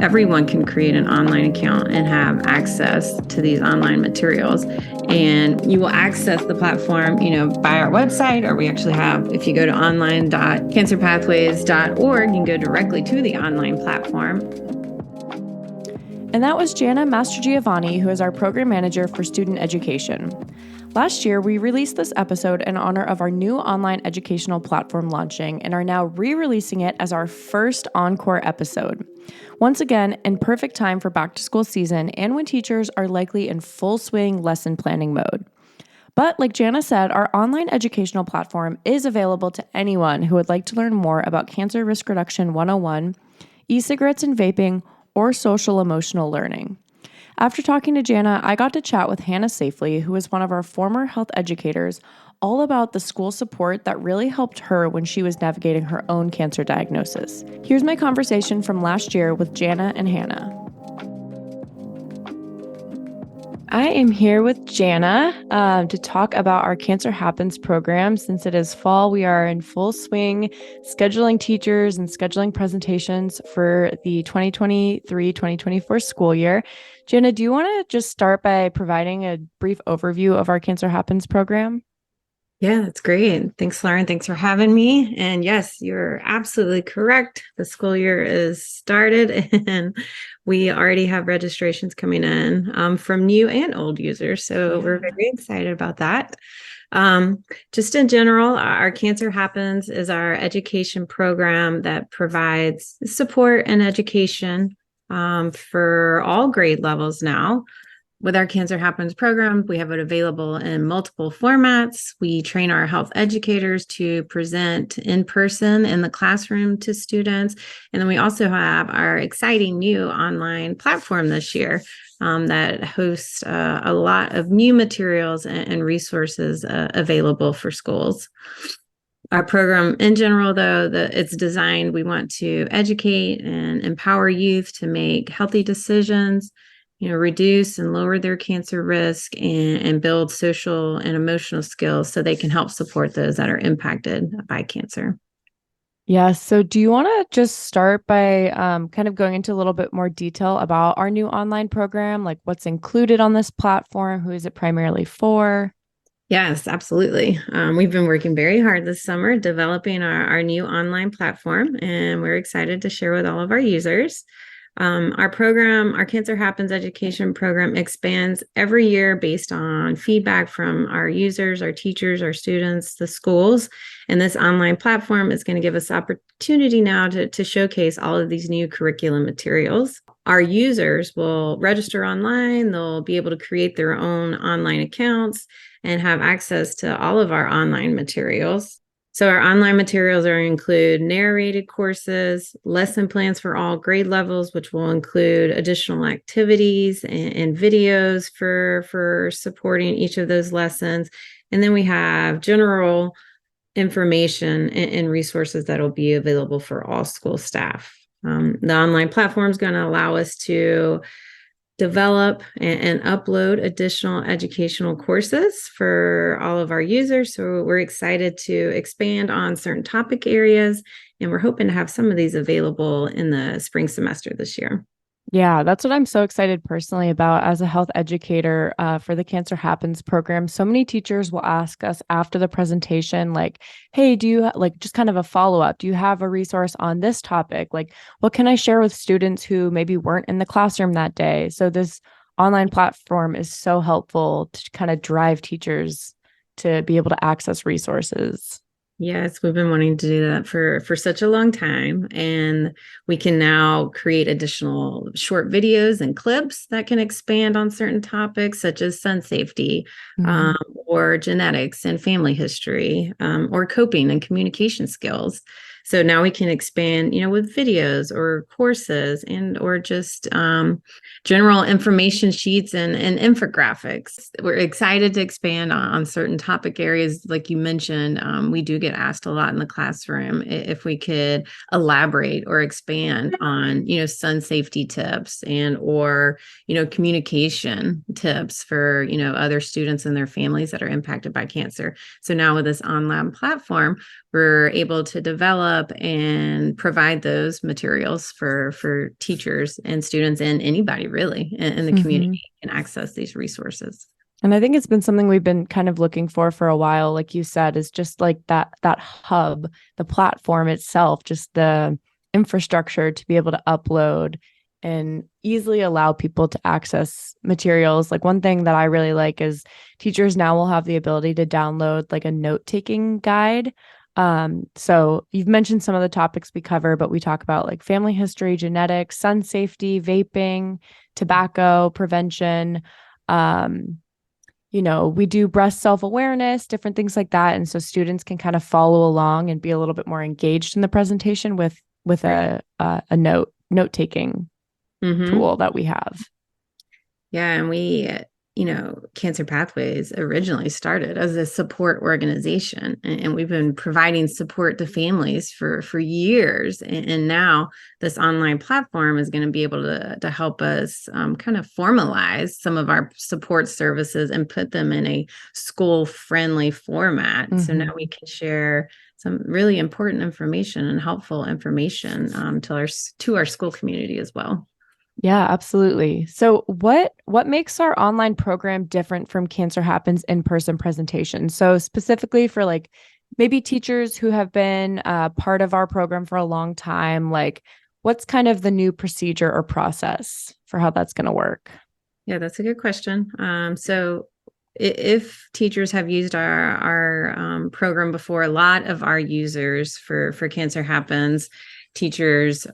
everyone can create an online account and have access to these online materials. And you will access the platform, by our website, or we actually have, if you go to online.cancerpathways.org, you can go directly to the online platform. And that was Jana Mastrogiovanni, who is our program manager for student education. Last year, we released this episode in honor of our new online educational platform launching and are now re-releasing it as our first ENCORE episode. Once again, in perfect time for back-to-school season and when teachers are likely in full swing lesson planning mode. But like Jana said, our online educational platform is available to anyone who would like to learn more about Cancer Risk Reduction 101, e-cigarettes and vaping, or social emotional learning. After talking to Jana, I got to chat with Hanna Safley, who is one of our former health educators, all about the school support that really helped her when she was navigating her own cancer diagnosis. Here's my conversation from last year with Jana and Hanna. I am here with Jana to talk about our Cancer Happens program. Since it is fall, we are in full swing scheduling teachers and scheduling presentations for the 2023-2024 school year. Jana, do you want to just start by providing a brief overview of our Cancer Happens program? Yeah, that's great. Thanks, Lauren. Thanks for having me. And yes, you're absolutely correct. The school year is started and we already have registrations coming in from new and old users. So we're very excited about that. Just in general, our Cancer Happens is our education program that provides support and education for all grade levels now. With our Cancer Happens program, we have it available in multiple formats. We train our health educators to present in person in the classroom to students. And then we also have our exciting new online platform this year that hosts a lot of new materials and resources available for schools. Our program in general, though, it's designed, we want to educate and empower youth to make healthy decisions, reduce and lower their cancer risk and build social and emotional skills so they can help support those that are impacted by cancer. Yeah. So do you want to just start by kind of going into a little bit more detail about our new online program, like what's included on this platform? Who is it primarily for? Yes, absolutely. We've been working very hard this summer developing our new online platform, and we're excited to share with all of our users. Our program, our Cancer Happens education program, expands every year based on feedback from our users, our teachers, our students, the schools. And this online platform is going to give us opportunity now to showcase all of these new curriculum materials. Our users will register online. They'll be able to create their own online accounts and have access to all of our online materials. So our online materials include narrated courses, lesson plans for all grade levels, which will include additional activities and videos for supporting each of those lessons. And then we have general information and resources that will be available for all school staff. The online platform is going to allow us to develop and upload additional educational courses for all of our users. So we're excited to expand on certain topic areas, and we're hoping to have some of these available in the spring semester this year. Yeah, that's what I'm so excited personally about as a health educator for the Cancer Happens program. So many teachers will ask us after the presentation, like, hey, do you just kind of a follow-up? Do you have a resource on this topic? Like, what can I share with students who maybe weren't in the classroom that day? So this online platform is so helpful to kind of drive teachers to be able to access resources. Yes, we've been wanting to do that for such a long time, and we can now create additional short videos and clips that can expand on certain topics such as sun safety, or genetics and family history, or coping and communication skills. So now we can expand, with videos or courses and or just general information sheets and infographics. We're excited to expand on certain topic areas. Like you mentioned, we do get asked a lot in the classroom if we could elaborate or expand on, sun safety tips or, communication tips for, other students and their families that are impacted by cancer. So now with this online platform, we're able to develop and provide those materials for teachers and students and anybody really in the community can access these resources. And I think it's been something we've been kind of looking for a while, like you said, is just like that hub, the platform itself, just the infrastructure to be able to upload and easily allow people to access materials. Like one thing that I really like is teachers now will have the ability to download like a note-taking guide. So you've mentioned some of the topics we cover, but we talk about like family history, genetics, sun safety, vaping, tobacco prevention. We do breast self-awareness, different things like that. And so students can kind of follow along and be a little bit more engaged in the presentation with a note-taking tool that we have. Yeah. And we, Cancer Pathways originally started as a support organization, and we've been providing support to families for years. And now this online platform is going to be able to help us kind of formalize some of our support services and put them in a school-friendly format. So now we can share some really important information and helpful information to our school community as well. Yeah, absolutely. So what makes our online program different from Cancer Happens in-person presentation? So specifically for like maybe teachers who have been part of our program for a long time, like what's kind of the new procedure or process for how that's going to work? Yeah, that's a good question. So if teachers have used our program before, a lot of our users for Cancer Happens, teachers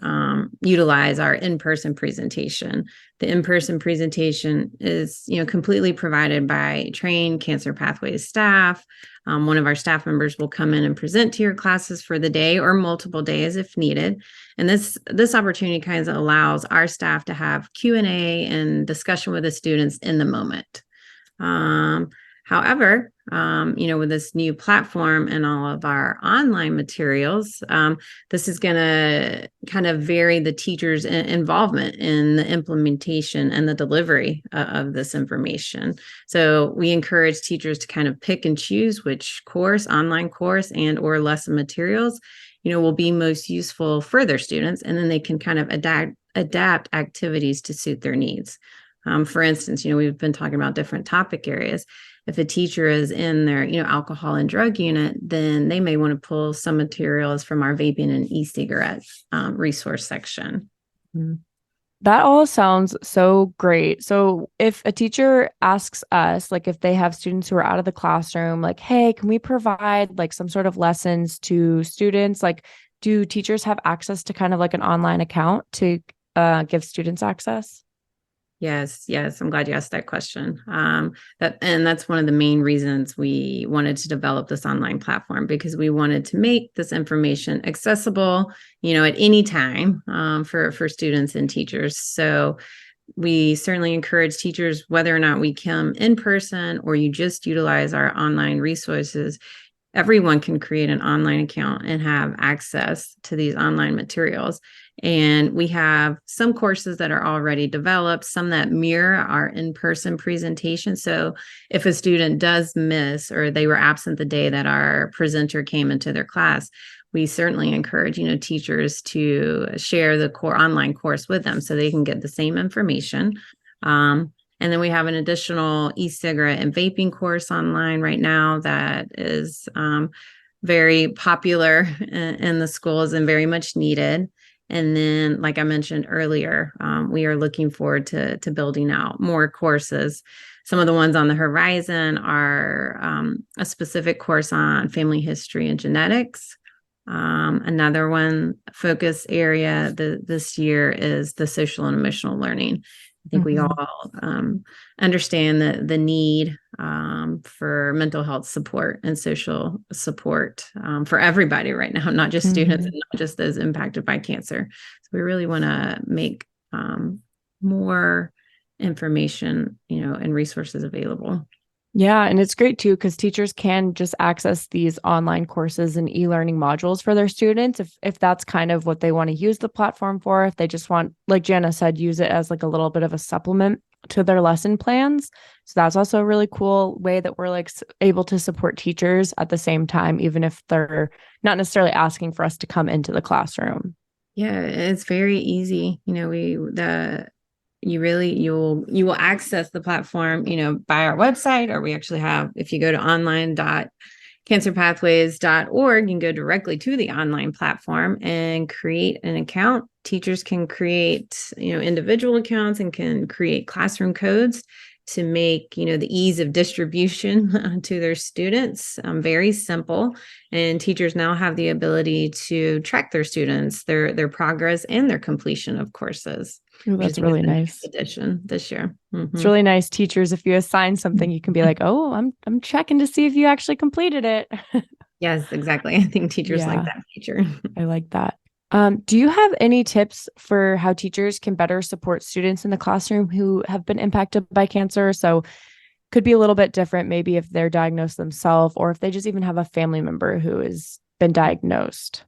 utilize our in-person presentation. The in-person presentation is, completely provided by trained Cancer Pathways staff. One of our staff members will come in and present to your classes for the day or multiple days if needed. And this opportunity kind of allows our staff to have Q&A and discussion with the students in the moment. However, with this new platform and all of our online materials, this is going to kind of vary the teacher's involvement in the implementation and the delivery of this information. So we encourage teachers to kind of pick and choose which online course and or lesson materials, will be most useful for their students, and then they can kind of adapt activities to suit their needs. For instance, we've been talking about different topic areas. If a teacher is in their, alcohol and drug unit, then they may want to pull some materials from our vaping and e-cigarette resource section. That all sounds so great. So if a teacher asks us, like if they have students who are out of the classroom, like, hey, can we provide like some sort of lessons to students? Like, do teachers have access to kind of like an online account to give students access? Yes. I'm glad you asked that question. That's one of the main reasons we wanted to develop this online platform, because we wanted to make this information accessible, at any time for students and teachers. So we certainly encourage teachers, whether or not we come in person or you just utilize our online resources, everyone can create an online account and have access to these online materials. And we have some courses that are already developed, some that mirror our in-person presentation. So if a student does miss or they were absent the day that our presenter came into their class, we certainly encourage, teachers to share the online course with them so they can get the same information. And then we have an additional e-cigarette and vaping course online right now that is very popular in the schools and very much needed. And then, like I mentioned earlier, we are looking forward to building out more courses. Some of the ones on the horizon are a specific course on family history and genetics. Another one focus area this year is the social and emotional learning. I think we all understand the need for mental health support and social support for everybody right now, not just students and not just those impacted by cancer. So we really want to make more information, and resources available. Yeah, and it's great too, because teachers can just access these online courses and e-learning modules for their students if that's kind of what they want to use the platform for. If they just want, like Jana said, use it as like a little bit of a supplement to their lesson plans. So that's also a really cool way that we're like able to support teachers at the same time, even if they're not necessarily asking for us to come into the classroom. Yeah, it's very easy. You will access the platform, by our website, or we actually have, if you go to online.cancerpathways.org, you can go directly to the online platform and create an account. Teachers can create, individual accounts and can create classroom codes to make, the ease of distribution to their students very simple. And teachers now have the ability to track their students, their progress, and their completion of courses. Ooh, that's really nice. Addition this year. It's really nice. Teachers, if you assign something, you can be like, "Oh, I'm checking to see if you actually completed it." Yes, exactly. I think teachers like that feature. I like that. Do you have any tips for how teachers can better support students in the classroom who have been impacted by cancer? So could be a little bit different, maybe if they're diagnosed themselves or if they just even have a family member who has been diagnosed.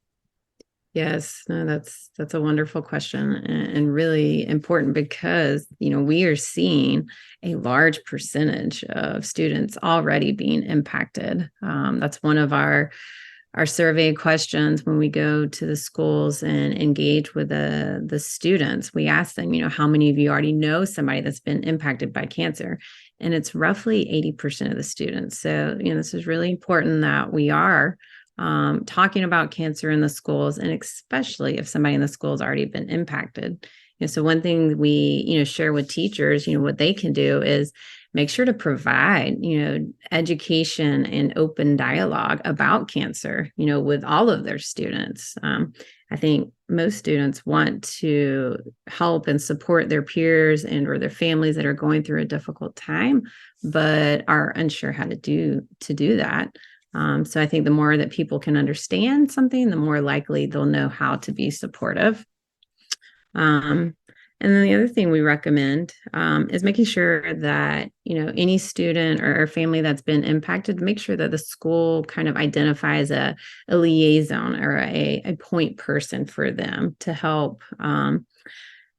Yes, no, that's a wonderful question and really important because, we are seeing a large percentage of students already being impacted. That's one of our survey questions when we go to the schools and engage with the students. We ask them, how many of you already know somebody that's been impacted by cancer? And it's roughly 80% of the students. So, this is really important that we are talking about cancer in the schools, and especially if somebody in the school has already been impacted. So one thing we, share with teachers, what they can do is make sure to provide, education and open dialogue about cancer, with all of their students. I think most students want to help and support their peers and or their families that are going through a difficult time, but are unsure how to do that. So I think the more that people can understand something, the more likely they'll know how to be supportive. And then the other thing we recommend is making sure that, any student or family that's been impacted, make sure that the school kind of identifies a liaison or a point person for them to help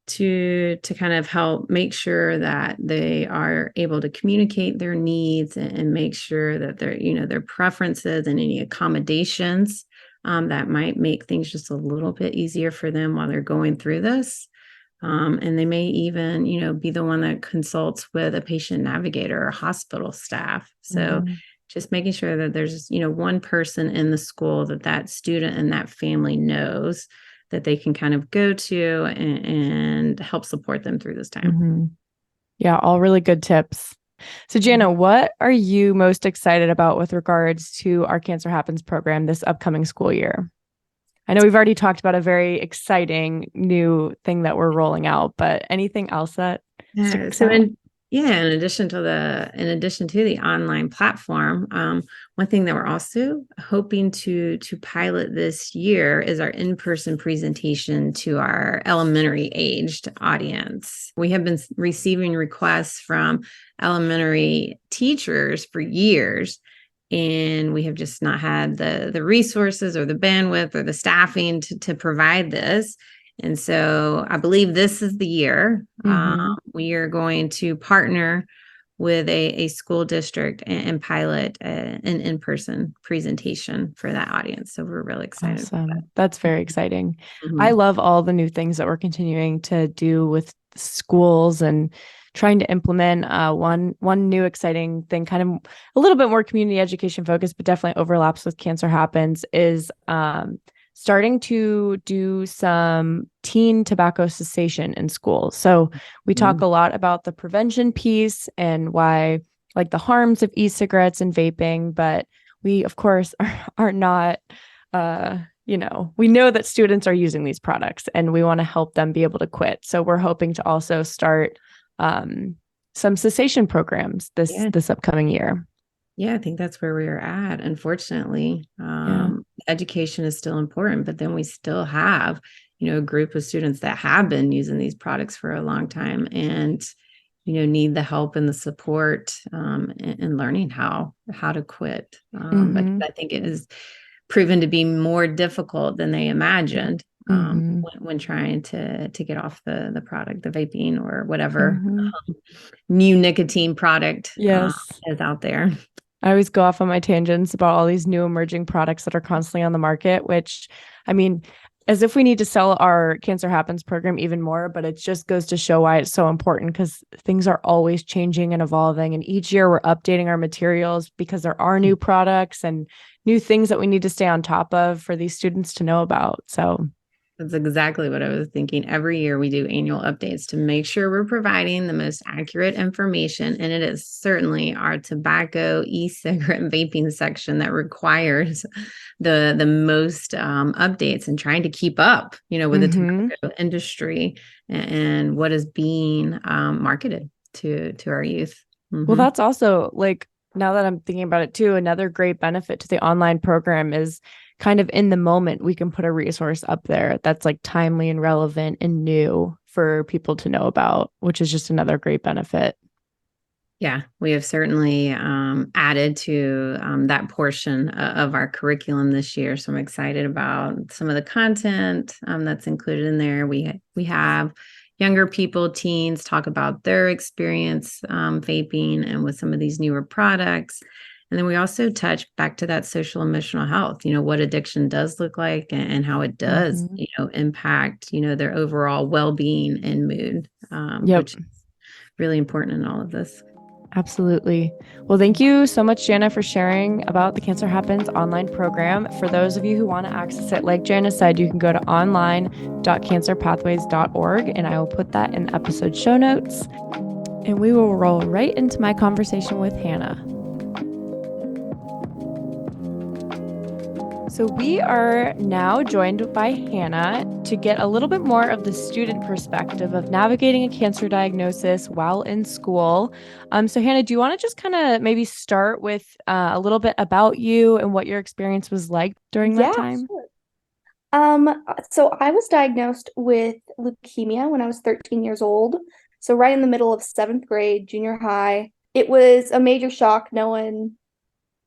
to kind of help make sure that they are able to communicate their needs and make sure that their preferences and any accommodations that might make things just a little bit easier for them while they're going through this. And they may even, be the one that consults with a patient navigator or hospital staff. So just making sure that there's, one person in the school that student and that family knows that they can kind of go to and help support them through this time. Yeah, all really good tips. So Jana, what are you most excited about with regards to our Cancer Happens program this upcoming school year? I know we've already talked about a very exciting new thing that we're rolling out, but anything else that sticks out? In addition to the online platform, one thing that we're also hoping to pilot this year is our in-person presentation to our elementary aged audience. We have been receiving requests from elementary teachers for years, and we have just not had the resources or the bandwidth or the staffing to provide this. And so I believe this is the year we are going to partner with a school district and pilot an in-person presentation for that audience. So we're really excited. Awesome. That's very exciting. I love all the new things that we're continuing to do with schools and trying to implement one new exciting thing, kind of a little bit more community education focused, but definitely overlaps with Cancer Happens, is starting to do some teen tobacco cessation in schools. So we talk a lot about the prevention piece and why, like, the harms of e-cigarettes and vaping, but we, of course, are not, we know that students are using these products and we want to help them be able to quit. So we're hoping to also start some cessation programs this upcoming year. Yeah, I think that's where we are at. Unfortunately, education is still important, but then we still have, a group of students that have been using these products for a long time and, need the help and the support in learning how to quit. But I think it is proven to be more difficult than they imagined. when trying to get off the product, the vaping or whatever Mm-hmm. new nicotine product Yes. is out there. I always go off on my tangents about all these new emerging products that are constantly on the market, which, I mean, as if we need to sell our Cancer Happens program even more, but it just goes to show why it's so important, because things are always changing and evolving. And each year we're updating our materials because there are new products and new things that we need to stay on top of for these students to know about. So That's exactly what I was thinking. Every year we do annual updates to make sure we're providing the most accurate information. And it is certainly our tobacco, e-cigarette, and vaping section that requires the most updates and trying to keep up, with the tobacco industry and what is being marketed to our youth. Well, that's also, like, now that I'm thinking about it too, another great benefit to the online program is kind of in the moment, we can put a resource up there that's like timely and relevant and new for people to know about, which is just another great benefit. Yeah, we have certainly added to that portion of our curriculum this year. So I'm excited about some of the content that's included in there. We have younger people, teens, talk about their experience vaping and with some of these newer products. And then we also touch back to that social emotional health, what addiction does look like and how it does, impact, their overall well-being and mood, which is really important in all of this. Absolutely. Well, thank you so much, Jana, for sharing about the Cancer Happens online program. For those of you who want to access it, like Jana said, you can go to online.cancerpathways.org, and I will put that in the episode show notes. And we will roll right into my conversation with Hanna. So we are now joined by Hanna to get a little bit more of the student perspective of navigating a cancer diagnosis while in school. So Hanna, do you want to just kind of maybe start with a little bit about you and what your experience was like during that time? Sure. So I was diagnosed with leukemia when I was 13 years old. So right in the middle of 7th grade, junior high. It was a major shock. No one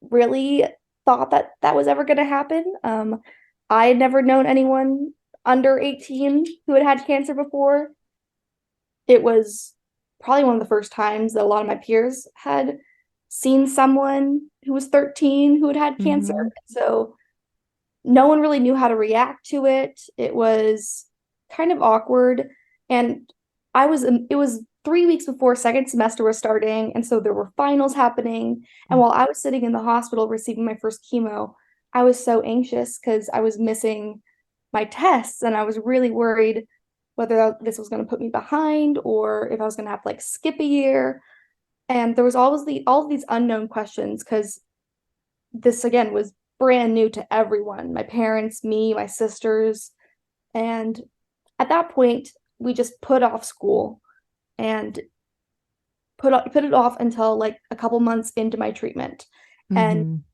really thought that was ever going to happen. I had never known anyone under 18 who had had cancer before. It was probably one of the first times that a lot of my peers had seen someone who was 13 who had had cancer. So no one really knew how to react to it. It was kind of awkward. And it was 3 weeks before second semester was starting. And so there were finals happening. And while I was sitting in the hospital receiving my first chemo, I was so anxious because I was missing my tests. And I was really worried whether this was going to put me behind or if I was going to have to like skip a year. And there was always all of these unknown questions because this, again, was brand new to everyone, my parents, me, my sisters. And at that point, we just put off school and put it off until like a couple months into my treatment. And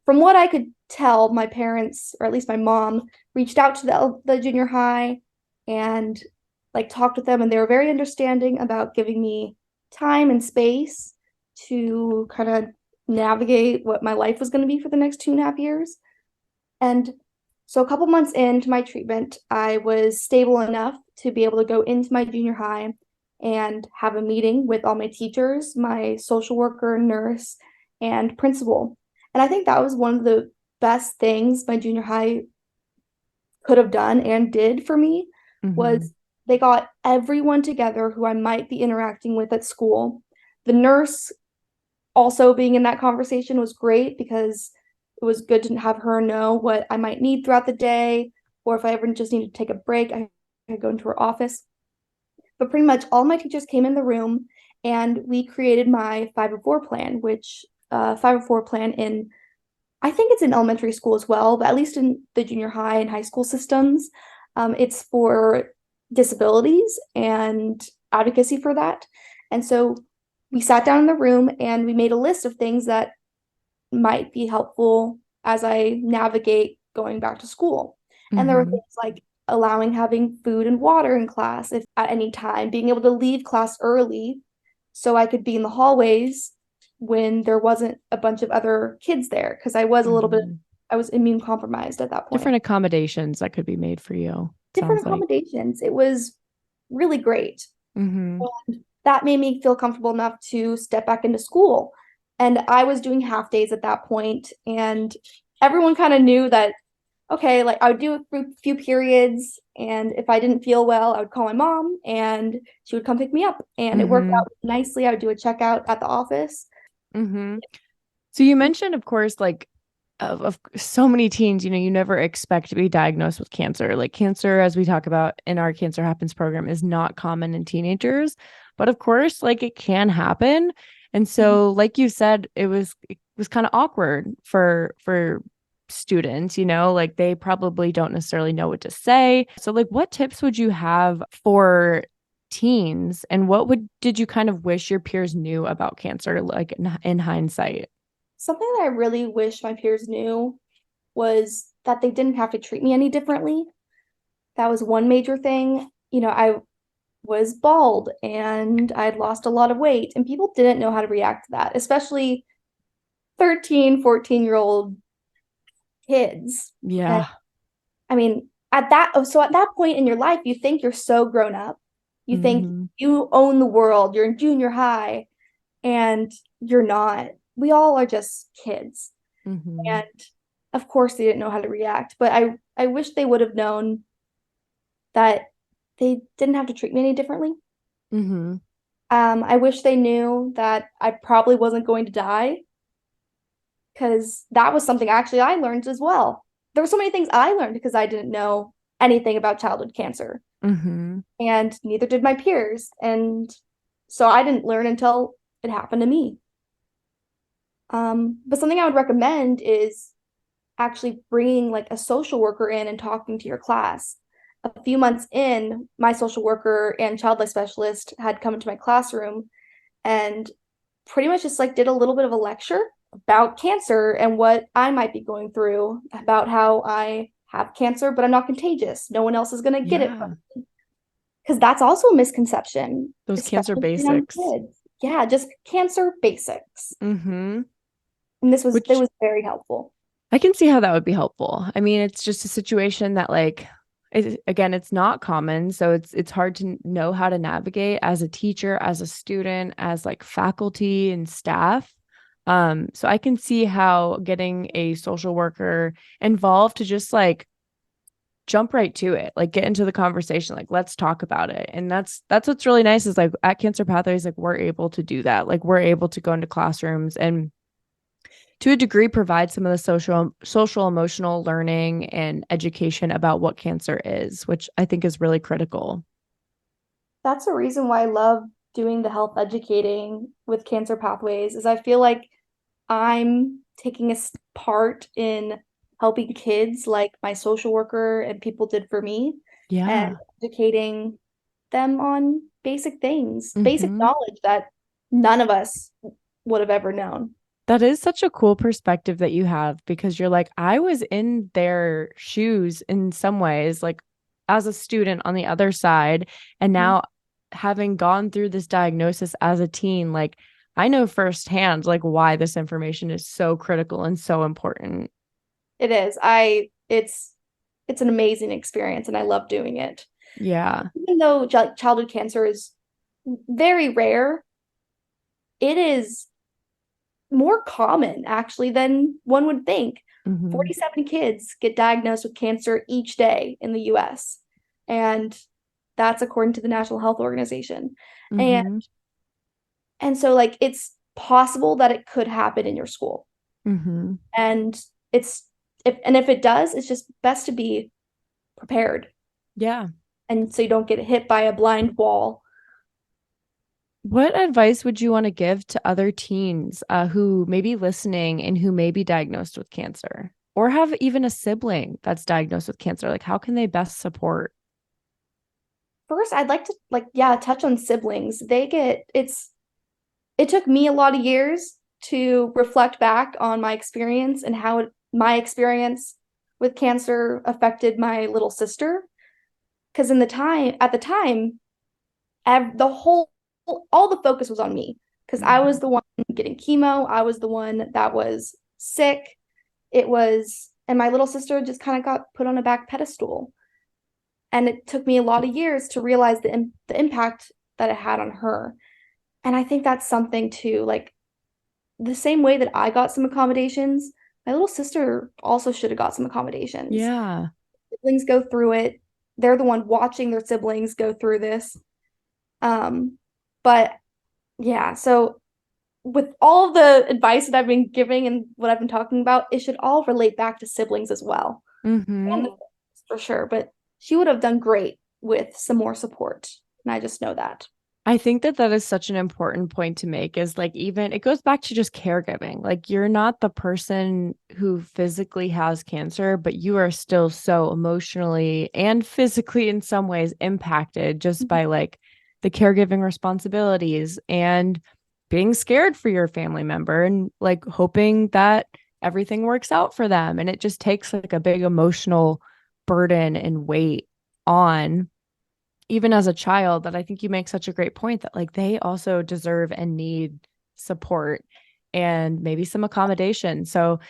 from what I could tell, my parents, or at least my mom, reached out to the junior high and like talked with them, and they were very understanding about giving me time and space to kind of navigate what my life was going to be for the next 2.5 years. And so a couple months into my treatment, I was stable enough to be able to go into my junior high and have a meeting with all my teachers, my social worker, nurse, and principal. And I think that was one of the best things my junior high could have done and did for me, was they got everyone together who I might be interacting with at school. The nurse also being in that conversation was great because it was good to have her know what I might need throughout the day, or if I ever just need to take a break, I could go into her office. But pretty much all my teachers came in the room and we created my 504 plan, which 504 plan I think it's in elementary school as well, but at least in the junior high and high school systems, it's for disabilities and advocacy for that. And so we sat down in the room and we made a list of things that might be helpful as I navigate going back to school. And there were things like allowing having food and water in class if at any time, being able to leave class early so I could be in the hallways when there wasn't a bunch of other kids there, because I was a little bit, I was immune compromised at that point. Different accommodations that could be made for you. different sounds like. accommodations. It was really great. Mm-hmm. And that made me feel comfortable enough to step back into school. And I was doing half days at that point, and everyone kind of knew that, okay, like I would do a few periods, and if I didn't feel well, I would call my mom and she would come pick me up. And it worked Mm-hmm. out nicely. I would do a checkout at the office. Mm-hmm. So you mentioned, of course, like of so many teens, you never expect to be diagnosed with cancer. Like cancer, as we talk about in our Cancer Happens program, is not common in teenagers, but of course, like it can happen. And so, like you said, it was kind of awkward for students, like they probably don't necessarily know what to say. So, like, what tips would you have for teens, and what would did you kind of wish your peers knew about cancer, like in hindsight? Something that I really wish my peers knew was that they didn't have to treat me any differently. That was one major thing. I was bald and I'd lost a lot of weight, and people didn't know how to react to that, especially 13, 14-year-old kids. And Yeah. I mean, at that point in your life, you think you're so grown up. You think Mm-hmm. you own the world. You're in junior high, and you're not. We all are just kids. Mm-hmm. And of course they didn't know how to react, but I wish they would have known that they didn't have to treat me any differently. Mm-hmm. I wish they knew that I probably wasn't going to die, because that was something actually I learned as well. There were so many things I learned because I didn't know anything about childhood cancer, Mm-hmm. and neither did my peers. And so I didn't learn until it happened to me. But something I would recommend is actually bringing like a social worker in and talking to your class. A few months in, my social worker and child life specialist had come into my classroom and pretty much just like did a little bit of a lecture about cancer and what I might be going through, about how I have cancer, but I'm not contagious. No one else is going to get it from Yeah. me. Because that's also a misconception, Those cancer especially for young basics. kids. Yeah, just cancer basics. Mm-hmm. And it Which was very helpful. I can see how that would be helpful. I mean, it's just a situation that like again, it's not common, so it's hard to know how to navigate as a teacher, as a student, as like faculty and staff. So I can see how getting a social worker involved to just like jump right to it, like get into the conversation, like let's talk about it. And that's what's really nice is like at Cancer Pathways, like we're able to do that. Like we're able to go into classrooms and to a degree provide some of the social emotional learning and education about what cancer is, which I think is really critical. That's a reason why I love doing the health educating with Cancer Pathways, is I feel like I'm taking a part in helping kids like my social worker and people did for me, and Yeah. educating them on basic things, basic Hmm. knowledge that none of us would have ever known. That is such a cool perspective that you have because you're like, I was in their shoes in some ways, like as a student on the other side. And now having gone through this diagnosis as a teen, like I know firsthand, like why this information is so critical and so important. It is. It's an amazing experience and I love doing it. Yeah. Even though childhood cancer is very rare, it is more common actually than one would think. Hmm. 47 kids get diagnosed with cancer each day in the US. And that's according to the National Health Organization. And Hmm. so like it's possible that it could happen in your school. Hmm. And if it does, it's just best to be prepared, Yeah. and so you don't get hit by a blind wall. What advice would you want to give to other teens who may be listening and who may be diagnosed with cancer or have even a sibling that's diagnosed with cancer? Like, how can they best support? First, I'd like to touch on siblings. It took me a lot of years to reflect back on my experience and how my experience with cancer affected my little sister. Because at the time, the whole all the focus was on me, because I was Mhm. the one getting chemo. I was the one that was sick. And my little sister just kind of got put on a back pedestal. And it took me a lot of years to realize the impact that it had on her. And I think that's something too, like the same way that I got some accommodations, my little sister also should have got some accommodations. Yeah. Siblings go through it. They're the one watching their siblings go through this. But yeah, so with all of the advice that I've been giving and what I've been talking about, it should all relate back to siblings as well. Mm-hmm. And for sure, but she would have done great with some more support. And I just know that. I think that that is such an important point to make is like, even it goes back to just caregiving. Like, you're not the person who physically has cancer, but you are still so emotionally and physically in some ways impacted just by like the caregiving responsibilities and being scared for your family member and like hoping that everything works out for them. And it just takes like a big emotional burden and weight on, even as a child, that I think you make such a great point that like they also deserve and need support and maybe some accommodation. So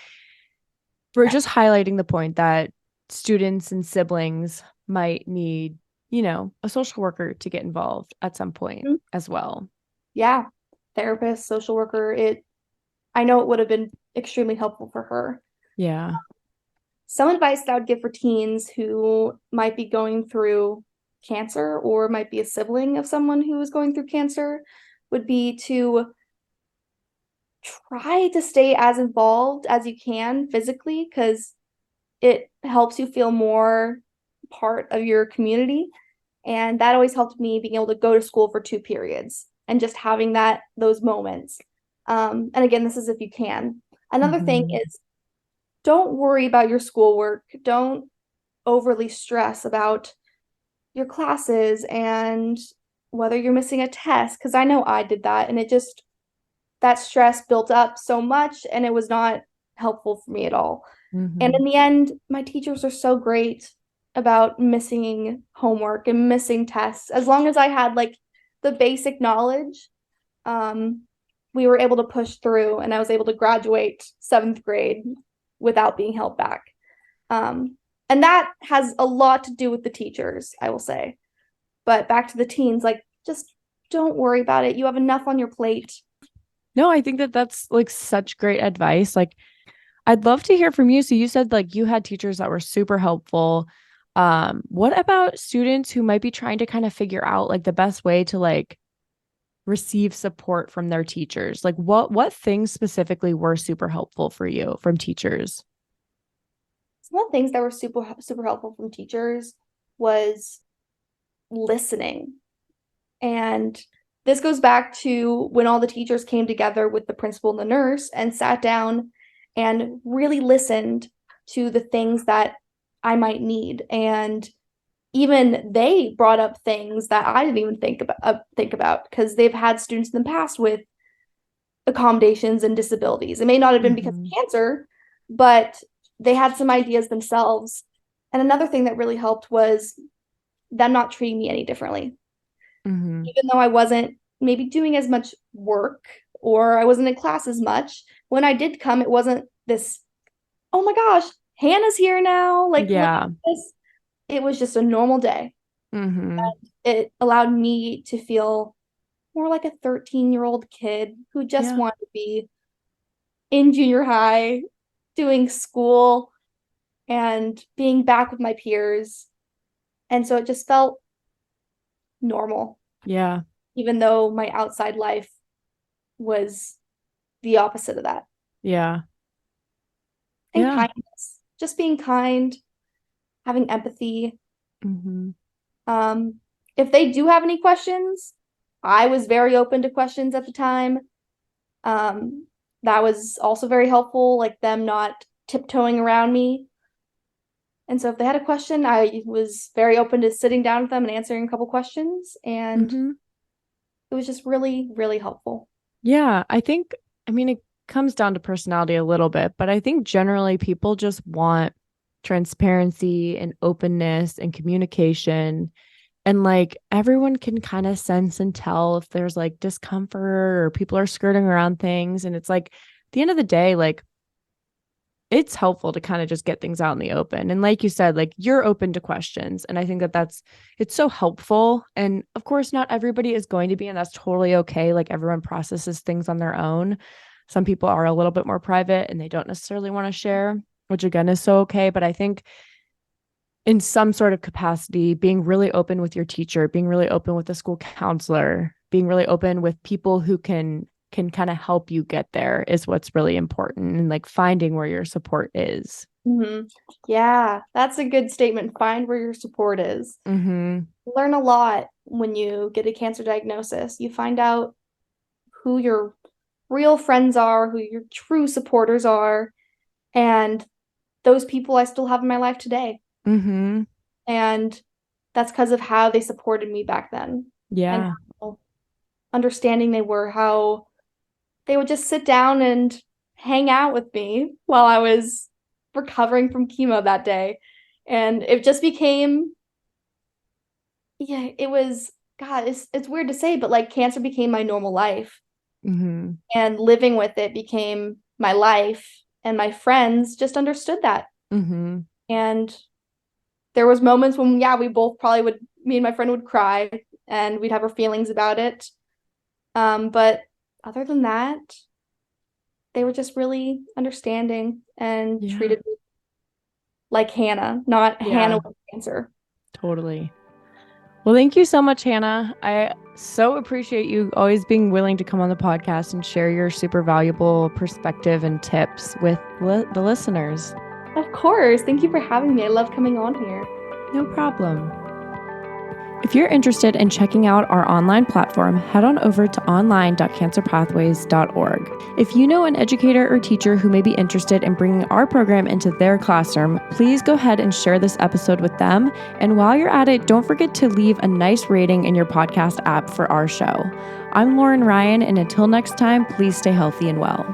we're just highlighting the point that students and siblings might need, a social worker to get involved at some point as well. Yeah, therapist, social worker. I know it would have been extremely helpful for her. Yeah. Some advice that I would give for teens who might be going through cancer or might be a sibling of someone who is going through cancer would be to try to stay as involved as you can physically, because it helps you feel more part of your community. And that always helped me being able to go to school for 2 periods and just having those moments. And again, this is if you can. Another thing is, don't worry about your schoolwork. Don't overly stress about your classes and whether you're missing a test, because I know I did that, and that stress built up so much and it was not helpful for me at all. And in the end, my teachers are so great about missing homework and missing tests. As long as I had like the basic knowledge, we were able to push through and I was able to graduate 7th grade without being held back. And that has a lot to do with the teachers, I will say. But back to the teens, like, just don't worry about it. You have enough on your plate. No, I think that that's like such great advice. Like, I'd love to hear from you. So you said like you had teachers that were super helpful. What about students who might be trying to kind of figure out like the best way to like receive support from their teachers? Like what things specifically were super helpful for you from teachers? Some of the things that were super, super helpful from teachers was listening. And this goes back to when all the teachers came together with the principal and the nurse and sat down and really listened to the things that I might need. And even they brought up things that I didn't even think about because they've had students in the past with accommodations and disabilities. It may not have been because of cancer, but they had some ideas themselves. And another thing that really helped was them not treating me any differently. Even though I wasn't maybe doing as much work or I wasn't in class as much, when I did come, it wasn't this, oh my gosh, Hannah's here now. Like, look at this. It was just a normal day. And it allowed me to feel more like a 13-year-old kid who just wanted to be in junior high, doing school and being back with my peers. And so it just felt normal. Yeah. Even though my outside life was the opposite of that. Yeah. And kindness. Just being kind, having empathy. If they do have any questions, I was very open to questions at the time. That was also very helpful, like them not tiptoeing around me. And so if they had a question, I was very open to sitting down with them and answering a couple questions. And it was just really, really helpful. Yeah. I mean, it comes down to personality a little bit, but I think generally people just want transparency and openness and communication. And like everyone can kind of sense and tell if there's like discomfort or people are skirting around things. And it's like at the end of the day, like it's helpful to kind of just get things out in the open. And like you said, like you're open to questions. And I think that it's so helpful. And of course, not everybody is going to be, and that's totally okay. Like everyone processes things on their own. Some people are a little bit more private and they don't necessarily want to share, which again is so okay. But I think in some sort of capacity, being really open with your teacher, being really open with the school counselor, being really open with people who can kind of help you get there is what's really important, and like finding where your support is. Mm-hmm. Yeah, that's a good statement. Find where your support is. Mm-hmm. Learn a lot when you get a cancer diagnosis. You find out who your real friends are, who your true supporters are, and those people I still have in my life today. Mm-hmm. And that's because of how they supported me back then. Yeah. And how understanding they were, how they would just sit down and hang out with me while I was recovering from chemo that day. And it just became, it was, God, it's weird to say, but like cancer became my normal life. Mm-hmm. And living with it became my life. And my friends just understood that. Mm-hmm. And there was moments when, we both probably would, me and my friend would cry and we'd have our feelings about it. But other than that, they were just really understanding and treated me like Hannah, not Hannah with cancer. Totally. Well, thank you so much, Hannah. I so appreciate you always being willing to come on the podcast and share your super valuable perspective and tips with the listeners. Of course. Thank you for having me. I love coming on here. No problem. If you're interested in checking out our online platform, head on over to online.cancerpathways.org. If you know an educator or teacher who may be interested in bringing our program into their classroom, please go ahead and share this episode with them. And while you're at it, don't forget to leave a nice rating in your podcast app for our show. I'm Lauren Ryan, and until next time, please stay healthy and well.